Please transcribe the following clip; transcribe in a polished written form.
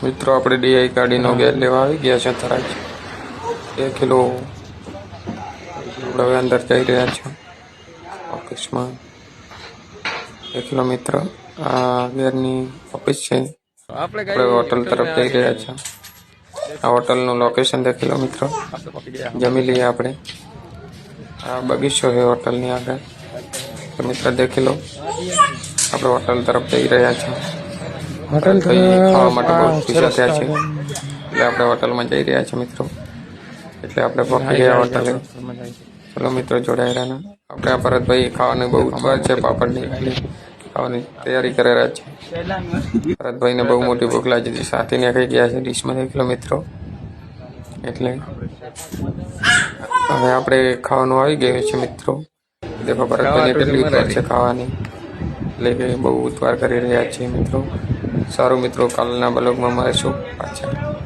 મિત્રો આપણે ડીઆઈ ગાડીનો ગેસ લેવા આવી ગયા છે થરાજ 1 કિલો આપણે હવે અંદર જઈ રહ્યા છે ઓફિસમાં 1 કિલો મિત્ર આ ગેરની ઓફિસ છે આપણે હોટલ તરફ જઈ રહ્યા છે આ હોટલનું લોકેશન દેખી લો મિત્રો જમી લઈએ આપણે આ બગીચો છે હોટલની આગળ તો મિત્ર દેખી લો આપણે હોટલ તરફ જઈ રહ્યા છે હોટલ ખાવા માટે બહુ ખુશ થયા છે એટલે આપણે હોટલમાં જઈ રહ્યા છે મિત્રો એટલે આપણે પહોંચી ગયા હોટલે ચલો મિત્રો જોડાયા રહ્યા આપણે આ ભરતભાઈ ખાવાની બહુ ઉત્સાહ છે પાપડની ખાવાની તૈયારી કરી રહ્યા છે ભરતભાઈને બહુ મોટી ભૂખ લાગી હતી સાથીને ખાઈ ગયા છે ડીશમાં દેખી લો મિત્રો એટલે હવે આપણે ખાવાનું આવી ગયું છે મિત્રો દેખો ભરતભાઈને કેટલી ઉત્વાર છે ખાવાની એટલે કે બહુ ઉત્વાર કરી રહ્યા છીએ મિત્રો સારું મિત્રો કાલના બ્લોગમાં મળીશું પાછા